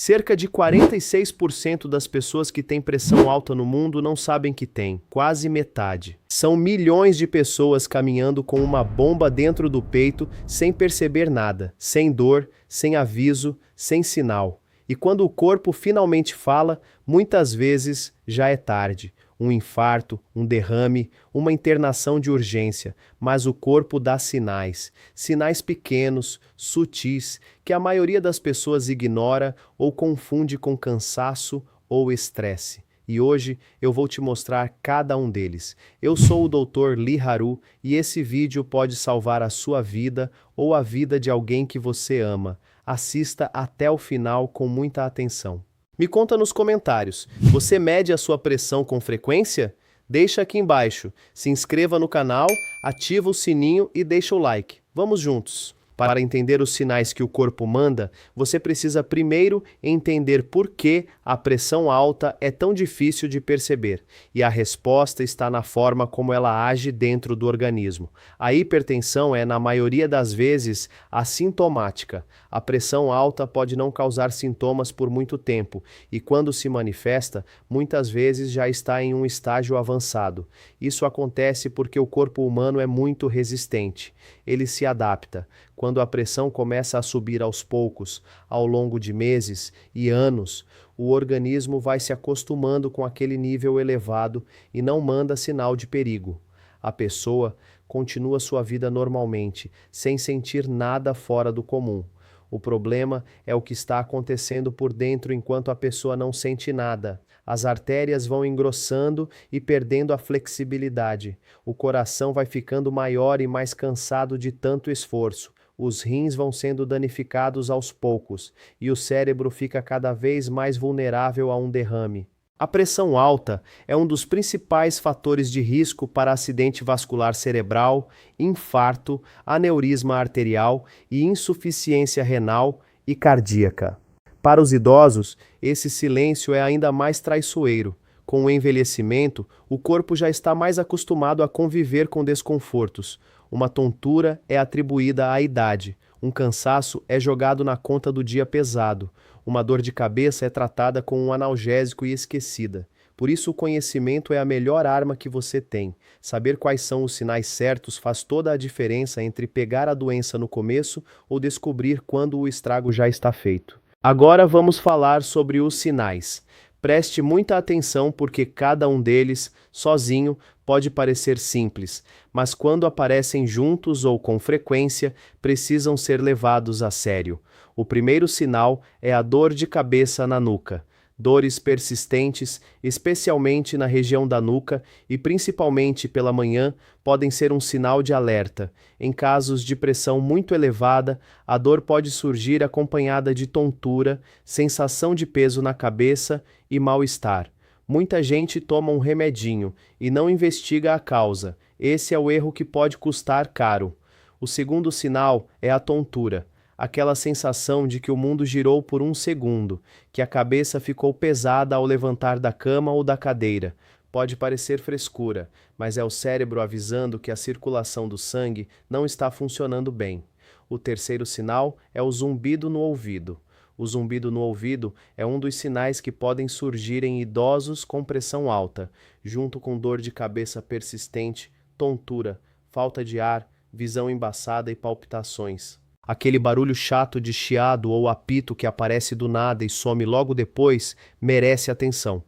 Cerca de 46% das pessoas que têm pressão alta no mundo não sabem que têm, quase metade. São milhões de pessoas caminhando com uma bomba dentro do peito sem perceber nada, sem dor, sem aviso, sem sinal. E quando o corpo finalmente fala, muitas vezes já é tarde. Um infarto, um derrame, uma internação de urgência, mas o corpo dá sinais, sinais pequenos, sutis, que a maioria das pessoas ignora ou confunde com cansaço ou estresse. E hoje eu vou te mostrar cada um deles. Eu sou o Dr. Lee Haru e esse vídeo pode salvar a sua vida ou a vida de alguém que você ama. Assista até o final com muita atenção. Me conta nos comentários, você mede a sua pressão com frequência? Deixa aqui embaixo, se inscreva no canal, ativa o sininho e deixa o like. Vamos juntos! Para entender os sinais que o corpo manda, você precisa primeiro entender por que a pressão alta é tão difícil de perceber. E a resposta está na forma como ela age dentro do organismo. A hipertensão é, na maioria das vezes, assintomática. A pressão alta pode não causar sintomas por muito tempo, e quando se manifesta, muitas vezes já está em um estágio avançado. Isso acontece porque o corpo humano é muito resistente. Ele se adapta. Quando a pressão começa a subir aos poucos, ao longo de meses e anos, o organismo vai se acostumando com aquele nível elevado e não manda sinal de perigo. A pessoa continua sua vida normalmente, sem sentir nada fora do comum. O problema é o que está acontecendo por dentro enquanto a pessoa não sente nada. As artérias vão engrossando e perdendo a flexibilidade. O coração vai ficando maior e mais cansado de tanto esforço. Os rins vão sendo danificados aos poucos e o cérebro fica cada vez mais vulnerável a um derrame. A pressão alta é um dos principais fatores de risco para acidente vascular cerebral, infarto, aneurisma arterial e insuficiência renal e cardíaca. Para os idosos, esse silêncio é ainda mais traiçoeiro. Com o envelhecimento, o corpo já está mais acostumado a conviver com desconfortos. Uma tontura é atribuída à idade. Um cansaço é jogado na conta do dia pesado. Uma dor de cabeça é tratada com um analgésico e esquecida. Por isso, o conhecimento é a melhor arma que você tem. Saber quais são os sinais certos faz toda a diferença entre pegar a doença no começo ou descobrir quando o estrago já está feito. Agora vamos falar sobre os sinais. Preste muita atenção porque cada um deles, sozinho, pode parecer simples, mas quando aparecem juntos ou com frequência, precisam ser levados a sério. O primeiro sinal é a dor de cabeça na nuca. Dores persistentes, especialmente na região da nuca e principalmente pela manhã, podem ser um sinal de alerta. Em casos de pressão muito elevada, a dor pode surgir acompanhada de tontura, sensação de peso na cabeça e mal-estar. Muita gente toma um remedinho e não investiga a causa. Esse é o erro que pode custar caro. O segundo sinal é a tontura. Aquela sensação de que o mundo girou por um segundo, que a cabeça ficou pesada ao levantar da cama ou da cadeira. Pode parecer frescura, mas é o cérebro avisando que a circulação do sangue não está funcionando bem. O terceiro sinal é o zumbido no ouvido. O zumbido no ouvido é um dos sinais que podem surgir em idosos com pressão alta, junto com dor de cabeça persistente, tontura, falta de ar, visão embaçada e palpitações. Aquele barulho chato de chiado ou apito que aparece do nada e some logo depois merece atenção.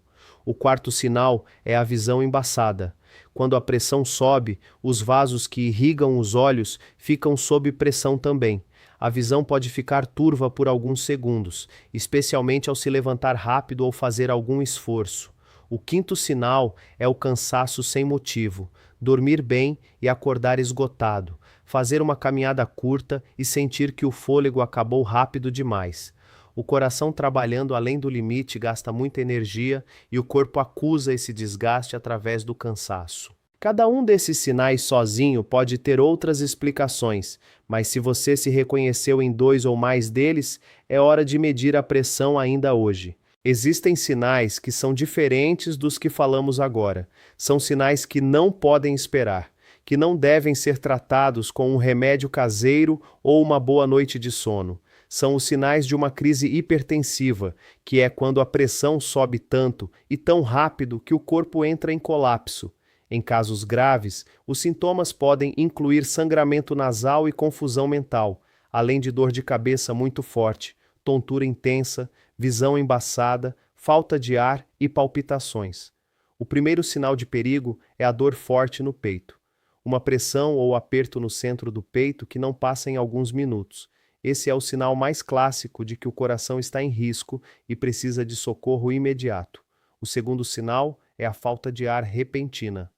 O quarto sinal é a visão embaçada. Quando a pressão sobe, os vasos que irrigam os olhos ficam sob pressão também. A visão pode ficar turva por alguns segundos, especialmente ao se levantar rápido ou fazer algum esforço. O quinto sinal é o cansaço sem motivo. Dormir bem e acordar esgotado. Fazer uma caminhada curta e sentir que o fôlego acabou rápido demais. O coração trabalhando além do limite gasta muita energia e o corpo acusa esse desgaste através do cansaço. Cada um desses sinais sozinho pode ter outras explicações, mas se você se reconheceu em 2 ou mais deles, é hora de medir a pressão ainda hoje. Existem sinais que são diferentes dos que falamos agora. São sinais que não podem esperar, que não devem ser tratados com um remédio caseiro ou uma boa noite de sono. São os sinais de uma crise hipertensiva, que é quando a pressão sobe tanto e tão rápido que o corpo entra em colapso. Em casos graves, os sintomas podem incluir sangramento nasal e confusão mental, além de dor de cabeça muito forte, tontura intensa, visão embaçada, falta de ar e palpitações. O primeiro sinal de perigo é a dor forte no peito. Uma pressão ou aperto no centro do peito que não passa em alguns minutos. Esse é o sinal mais clássico de que o coração está em risco e precisa de socorro imediato. O segundo sinal é a falta de ar repentina.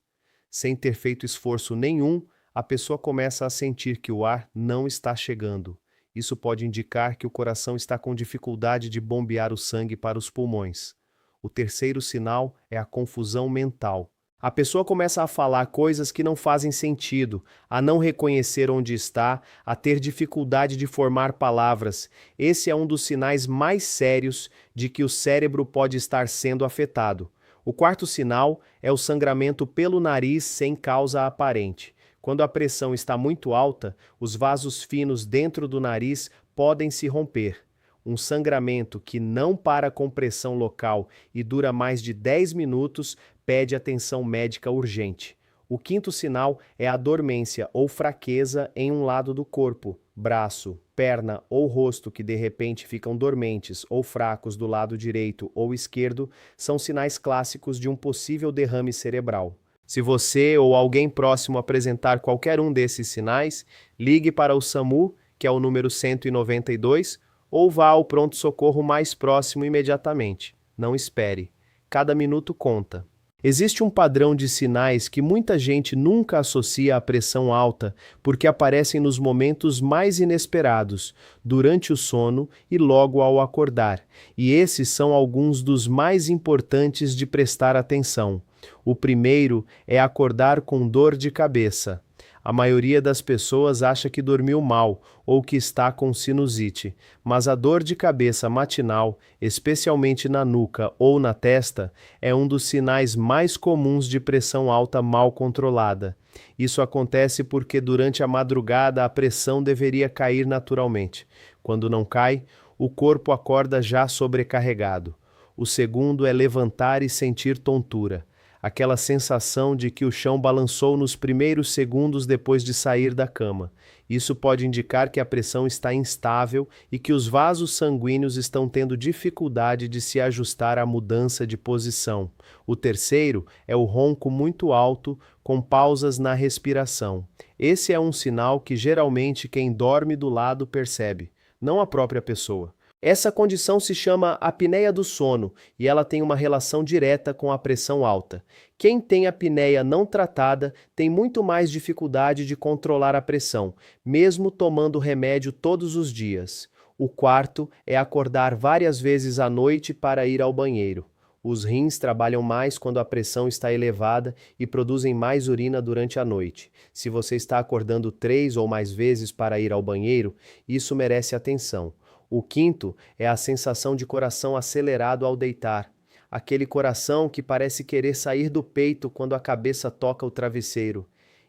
Sem ter feito esforço nenhum, a pessoa começa a sentir que o ar não está chegando. Isso pode indicar que o coração está com dificuldade de bombear o sangue para os pulmões. O terceiro sinal é a confusão mental. A pessoa começa a falar coisas que não fazem sentido, a não reconhecer onde está, a ter dificuldade de formar palavras. Esse é um dos sinais mais sérios de que o cérebro pode estar sendo afetado. O quarto sinal é o sangramento pelo nariz sem causa aparente. Quando a pressão está muito alta, os vasos finos dentro do nariz podem se romper. Um sangramento que não para com pressão local e dura mais de 10 minutos pede atenção médica urgente. O quinto sinal é a dormência ou fraqueza em um lado do corpo, braço, perna ou rosto que de repente ficam dormentes ou fracos do lado direito ou esquerdo, são sinais clássicos de um possível derrame cerebral. Se você ou alguém próximo apresentar qualquer um desses sinais, ligue para o SAMU, que é o número 192, ou vá ao pronto-socorro mais próximo imediatamente. Não espere. Cada minuto conta. Existe um padrão de sinais que muita gente nunca associa à pressão alta, porque aparecem nos momentos mais inesperados, durante o sono e logo ao acordar. E esses são alguns dos mais importantes de prestar atenção. O primeiro é acordar com dor de cabeça. A maioria das pessoas acha que dormiu mal ou que está com sinusite, mas a dor de cabeça matinal, especialmente na nuca ou na testa, é um dos sinais mais comuns de pressão alta mal controlada. Isso acontece porque durante a madrugada a pressão deveria cair naturalmente. Quando não cai, o corpo acorda já sobrecarregado. O segundo é levantar e sentir tontura. Aquela sensação de que o chão balançou nos primeiros segundos depois de sair da cama. Isso pode indicar que a pressão está instável e que os vasos sanguíneos estão tendo dificuldade de se ajustar à mudança de posição. O terceiro é o ronco muito alto, com pausas na respiração. Esse é um sinal que geralmente quem dorme do lado percebe, não a própria pessoa. Essa condição se chama apneia do sono e ela tem uma relação direta com a pressão alta. Quem tem apneia não tratada tem muito mais dificuldade de controlar a pressão, mesmo tomando remédio todos os dias. O quarto é acordar várias vezes à noite para ir ao banheiro. Os rins trabalham mais quando a pressão está elevada e produzem mais urina durante a noite. Se você está acordando 3 ou mais vezes para ir ao banheiro, isso merece atenção. O quinto é a sensação de coração acelerado ao deitar. Aquele coração que parece querer sair do peito quando a cabeça toca o travesseiro.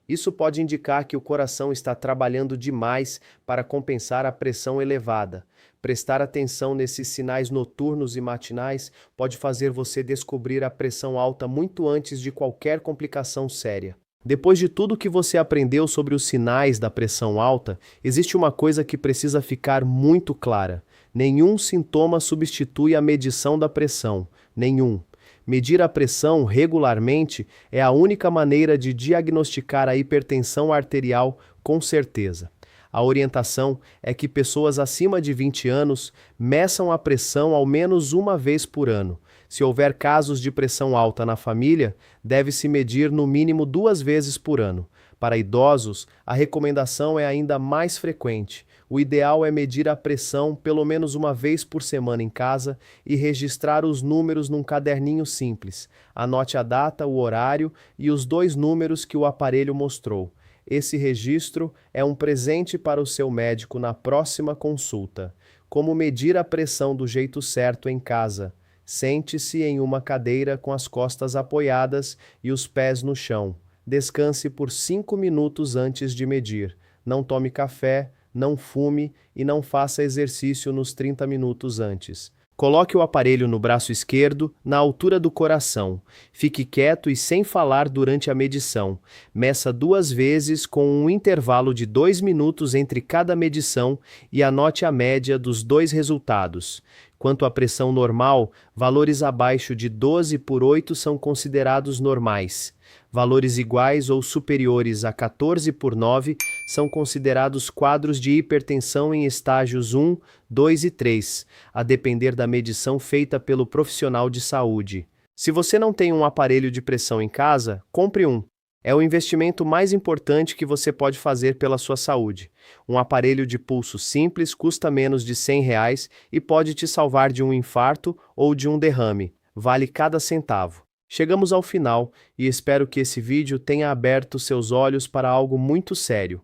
Isso pode indicar que o coração está trabalhando demais para compensar a pressão elevada. Prestar atenção nesses sinais noturnos e matinais pode fazer você descobrir a pressão alta muito antes de qualquer complicação séria. Depois de tudo que você aprendeu sobre os sinais da pressão alta, existe uma coisa que precisa ficar muito clara. Nenhum sintoma substitui a medição da pressão. Nenhum. Medir a pressão regularmente é a única maneira de diagnosticar a hipertensão arterial com certeza. A orientação é que pessoas acima de 20 anos meçam a pressão ao menos uma vez por ano. Se houver casos de pressão alta na família, deve-se medir no mínimo 2 vezes por ano. Para idosos, a recomendação é ainda mais frequente. O ideal é medir a pressão pelo menos uma vez por semana em casa e registrar os números num caderninho simples. Anote a data, o horário e os 2 números que o aparelho mostrou. Esse registro é um presente para o seu médico na próxima consulta. Como medir a pressão do jeito certo em casa? Sente-se em uma cadeira com as costas apoiadas e os pés no chão. Descanse por 5 minutos antes de medir. Não tome café, não fume e não faça exercício nos 30 minutos antes. Coloque o aparelho no braço esquerdo, na altura do coração. Fique quieto e sem falar durante a medição. Meça 2 vezes com um intervalo de 2 minutos entre cada medição e anote a média dos 2 resultados. Quanto à pressão normal, valores abaixo de 12/8 são considerados normais. Valores iguais ou superiores a 14/9 são considerados quadros de hipertensão em estágios 1, 2 e 3, a depender da medição feita pelo profissional de saúde. Se você não tem um aparelho de pressão em casa, compre um. É o investimento mais importante que você pode fazer pela sua saúde. Um aparelho de pulso simples custa menos de R$ 100 e pode te salvar de um infarto ou de um derrame. Vale cada centavo. Chegamos ao final e espero que esse vídeo tenha aberto seus olhos para algo muito sério.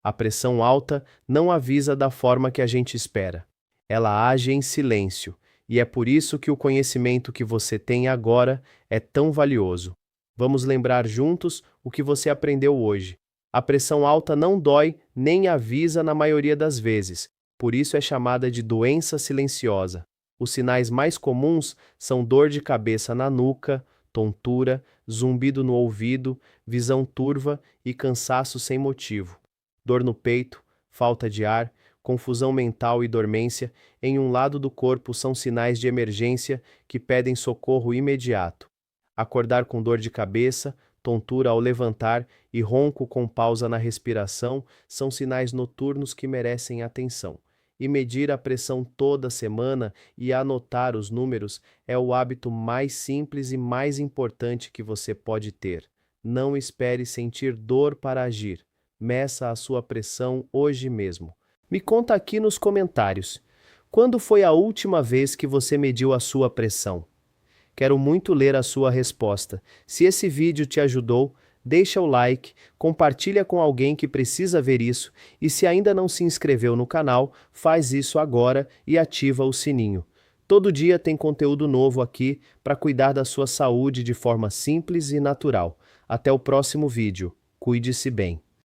A pressão alta não avisa da forma que a gente espera. Ela age em silêncio, e é por isso que o conhecimento que você tem agora é tão valioso. Vamos lembrar juntos o que você aprendeu hoje. A pressão alta não dói nem avisa na maioria das vezes, por isso é chamada de doença silenciosa. Os sinais mais comuns são dor de cabeça na nuca, tontura, zumbido no ouvido, visão turva e cansaço sem motivo. Dor no peito, falta de ar, confusão mental e dormência em um lado do corpo são sinais de emergência que pedem socorro imediato. Acordar com dor de cabeça, tontura ao levantar e ronco com pausa na respiração são sinais noturnos que merecem atenção. E medir a pressão toda semana e anotar os números é o hábito mais simples e mais importante que você pode ter. Não espere sentir dor para agir. Meça a sua pressão hoje mesmo. Me conta aqui nos comentários. Quando foi a última vez que você mediu a sua pressão? Quero muito ler a sua resposta. Se esse vídeo te ajudou, deixa o like, compartilha com alguém que precisa ver isso e se ainda não se inscreveu no canal, faz isso agora e ativa o sininho. Todo dia tem conteúdo novo aqui para cuidar da sua saúde de forma simples e natural. Até o próximo vídeo. Cuide-se bem.